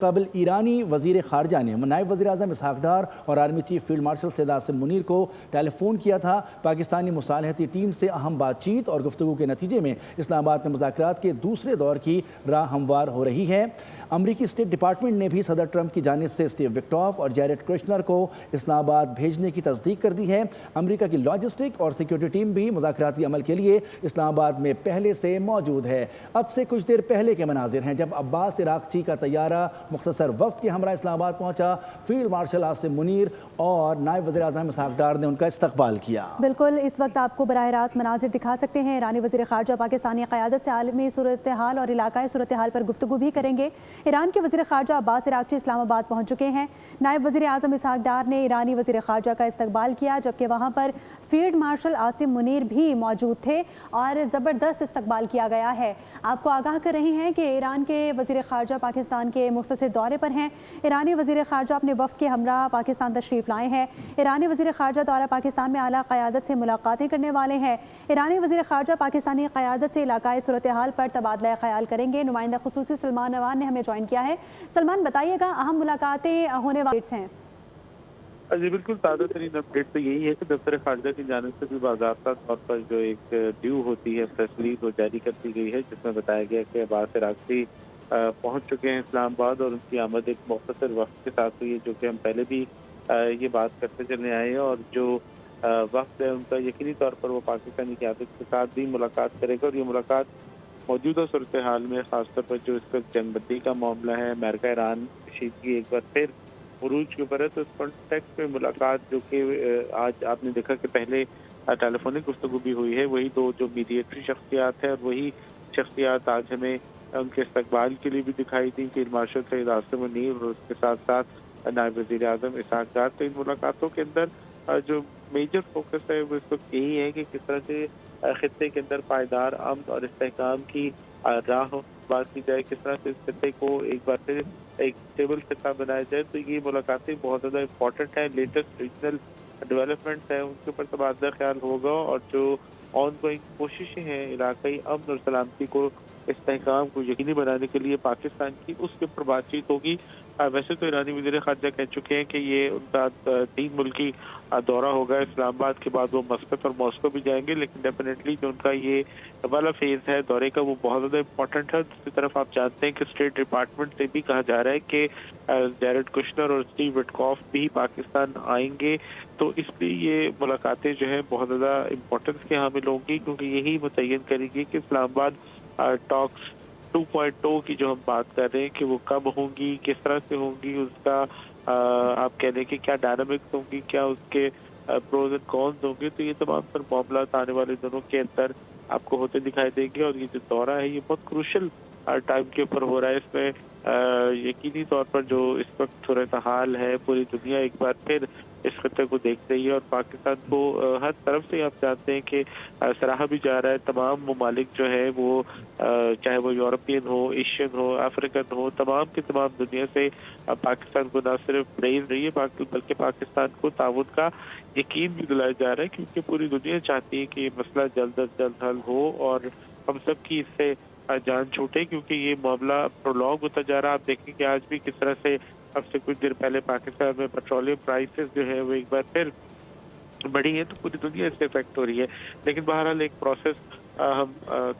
قبل ایرانی وزیر خارجہ نے نائب وزیر اعظم اسحاق ڈار اور army chief field marshal Syed Asim Munir کو ٹیلی فون کیا تھا۔ پاکستانی مصالحتی ٹیم سے اہم بات چیت اور گفتگو کے نتیجے میں اسلام آباد میں مذاکرات کے دوسرے دور کی راہ ہموار ہو رہی ہے۔ امریکی اسٹیٹ ڈپارٹمنٹ نے بھی صدر ٹرمپ کی جانب سے اسٹیو وکٹوف اور جیریڈ کرشنر کو اسلام آباد بھیجنے کی تصدیق کر دی ہے۔ امریکہ کی لاجسٹک اور سیکیورٹی ٹیم بھی مذاکراتی عمل کے لیے اسلام آباد میں پہلے سے موجود ہے۔ اب سے کچھ دیر پہلے کے مناظر ہیں جب عباس عراقچی کا طیارہ مختصر وفد کے ہمراہ اسلام آباد پہنچا۔ فیلڈ مارشل عاصم منیر اور نائب وزیر اعظم اسحاق ڈار نے ان کا استقبال کیا۔ بالکل، اس وقت آپ کو براہ راست مناظر دکھا سکتے ہیں۔ ایرانی وزیر خارجہ پاکستانی قیادت سے عالمی صورتحال اور علاقائی صورتحال پر گفتگو بھی کریں گے۔ ایران کے وزیر خارجہ عباس عراقچی اسلام آباد پہنچ چکے ہیں۔ نائب وزیر اعظم اسحاق ڈار نے ایرانی وزیر خارجہ کا استقبال کیا، جبکہ وہاں پر فیلڈ مارشل عاصم منیر بھی موجود تھے اور زبردست استقبال کیا گیا ہے۔ آپ کو آگاہ کر رہے ہیں کہ ایران کے وزیر خارجہ پاکستان کے مختصر دورے پر ہیں۔ ایرانی وزیر خارجہ اپنے وفد کے ہمراہ پاکستان تشریف لائے ہیں۔ ایرانی وزیر خارجہ دورہ پاکستان میں اعلیٰ قیادت سے ملاقاتیں کرنے والے ہیں۔ ایرانی وزیر خارجہ پاکستانی قیادت سے علاقائی صورتحال پر تبادلہ خیال کریں گے۔ نمائندہ خصوصی سلمان نوان نے ہمیں جوائن کیا ہے۔ سلمان، بتائیے گا اہم ملاقاتیں ہونے والی ہیں۔ جی بالکل، تازہ ترین اپڈیٹ تو یہی ہے کہ دفتر خارجہ کی جانب سے بھی باضابطہ طور پر جو ایک ڈیو ہوتی ہے پریس ریلیز وہ جاری کر دی گئی ہے، جس میں بتایا گیا کہ عباس عراقچی پہنچ چکے ہیں اسلام آباد اور ان کی آمد ایک مختصر وقت کے ساتھ ہوئی ہے، جو کہ ہم پہلے بھی یہ بات کرتے چلے آئے ہیں۔ اور جو وقت ہے ان کا یقینی طور پر وہ پاکستانی قیادت کے ساتھ بھی ملاقات کرے گا، اور یہ ملاقات موجودہ صورتحال میں خاص طور پر جو اس کا جنگ بندی کا معاملہ ہے، امریکہ ایران کشیدگی ایک بار پھر عروج کے اوپر ہے، تو اس کانٹیکسٹ میں ملاقات جو کہ آج آپ نے دیکھا کہ پہلے ٹیلی فونک گفتگو بھی ہوئی ہے، وہی دو جو میڈیٹری شخصیات ہیں، اور وہی شخصیات آج ہمیں ان کے استقبال کے لیے بھی دکھائی دی، فیلڈ مارشل سید عاصم منیر اور اس کے ساتھ ساتھ نائب وزیر اعظم اسحاق ڈار۔ تو ان ملاقاتوں کے اندر جو میجر فوکس ہے وہ اس وقت یہی ہے کہ کس طرح سے خطے کے اندر پائیدار امن اور استحکام کی راہ بات کی جائے، کس طرح سے اس خطے کو ایک بار پھر ایک اسٹیبل خطہ بنایا جائے۔ تو یہ ملاقاتیں بہت زیادہ امپورٹنٹ ہیں، لیٹسٹ ریجنل ڈیولپمنٹس ہیں ان کے اوپر تبادلہ خیال ہوگا، اور جو آن گوئنگ کوششیں ہیں علاقائی امن اور سلامتی کو استحکام کو یقینی بنانے کے لیے پاکستان کی، اس کے اوپر بات چیت ہوگی۔ ویسے تو ایرانی وزیر خارجہ کہہ چکے ہیں کہ یہ ان کا 3 ملکی دورہ ہوگا، اسلام آباد کے بعد وہ مسقط اور ماسکو بھی جائیں گے، لیکن ڈیفینیٹلی جو ان کا یہ والا فیز ہے دورے کا وہ بہت زیادہ امپورٹنٹ ہے۔ دوسری طرف آپ جانتے ہیں کہ اسٹیٹ ڈپارٹمنٹ سے بھی کہا جا رہا ہے کہ جیریڈ کرشنر اور اسٹیو وکٹوف بھی پاکستان آئیں گے، تو اس لیے یہ ملاقاتیں جو ہیں بہت زیادہ امپورٹنس کے حامل ہوں گی، کیونکہ یہی متعین کرے گی کہ اسلام آباد ٹاکس 2.0 کی جو ہم بات کر رہے ہیں کہ وہ کب ہوں گی، کس طرح سے ہوں گی، اس کا آپ کہہ لیں کہ کیا ڈائنامکس ہوں گی، کیا اس کے پروز اینڈ کونز ہوں گے۔ تو یہ تمام تر معاملات آنے والے دنوں کے اندر آپ کو ہوتے دکھائی دیں گے، اور یہ جو دورہ ہے یہ بہت کروشل ٹائم کے اوپر ہو رہا ہے۔ اس میں یقینی طور پر جو اس وقت صورتحال ہے، پوری دنیا ایک بار پھر اس خطے کو دیکھ رہی ہے، اور پاکستان کو ہر طرف سے آپ جانتے ہیں کہ سراہا بھی جا رہا ہے۔ تمام ممالک جو ہے وہ چاہے وہ یورپین ہو، ایشین ہو، افریقن ہو، تمام کی تمام دنیا سے پاکستان کو نہ صرف پریز رہی ہے بلکہ پاکستان کو تعاون کا یقین بھی دلایا جا رہا ہے، کیونکہ پوری دنیا چاہتی ہے کہ یہ مسئلہ جلد از جلد حل ہو اور ہم سب کی اس سے جان چھوٹے، کیونکہ یہ معاملہ پرولونگ ہوتا جا رہا ہے۔ آپ دیکھیں کہ آج بھی کس طرح سے اب سے کچھ دیر پہلے پاکستان میں پیٹرولیم پرائسز جو ہے وہ ایک بار پھر بڑھی ہے، تو پوری دنیا اس سے افیکٹ ہو رہی ہے۔ لیکن بہرحال ایک پروسیس ہم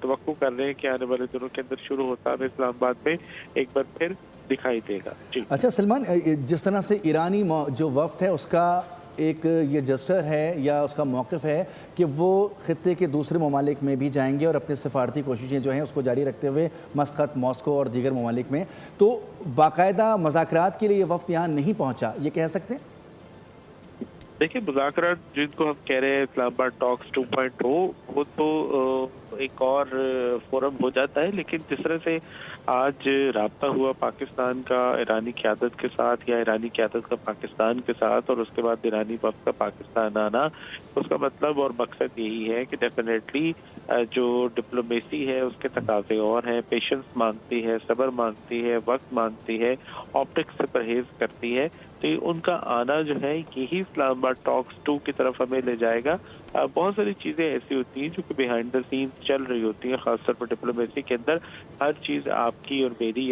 توقع کر رہے ہیں کہ آنے والے دنوں کے اندر شروع ہوتا ہے، اسلام آباد میں ایک بار پھر دکھائی دے گا۔ جی اچھا سلمان، جس طرح سے ایرانی جو وفد ہے اس کا ایک یہ جسٹر ہے یا اس کا موقف ہے کہ وہ خطے کے دوسرے ممالک میں بھی جائیں گے اور اپنے سفارتی کوششیں جو ہیں اس کو جاری رکھتے ہوئے مسقط، ماسکو اور دیگر ممالک میں، تو باقاعدہ مذاکرات کے لیے یہ وفد یہاں نہیں پہنچا، یہ کہہ سکتے ہیں؟ دیکھیں، مذاکرات جن کو ہم کہہ رہے ہیں اسلام آباد ٹاکس 2.0 وہ تو ایک اور فورم ہو جاتا ہے، لیکن جس طرح سے آج رابطہ ہوا پاکستان کا ایرانی قیادت کے ساتھ یا ایرانی قیادت کا پاکستان کے ساتھ، اور اس کے بعد ایرانی وفد کا پاکستان آنا، اس کا مطلب اور مقصد یہی ہے کہ ڈیفینیٹلی جو ڈپلومیسی ہے اس کے تقاضے اور ہیں، پیشنس مانگتی ہے، صبر مانگتی ہے، وقت مانگتی ہے، آپٹکس سے پرہیز کرتی ہے، تو ان کا آنا جو ہے یہی اسلام آباد ٹاکس 2 کی طرف ہمیں لے جائے گا۔ بہت ساری چیزیں ایسی ہوتی ہیں جو کہ بیہائنڈ دا سینز چل رہی ہوتی ہیں، خاص طور پر ڈپلومیسی کے اندر ہر چیز آپ کی اور میری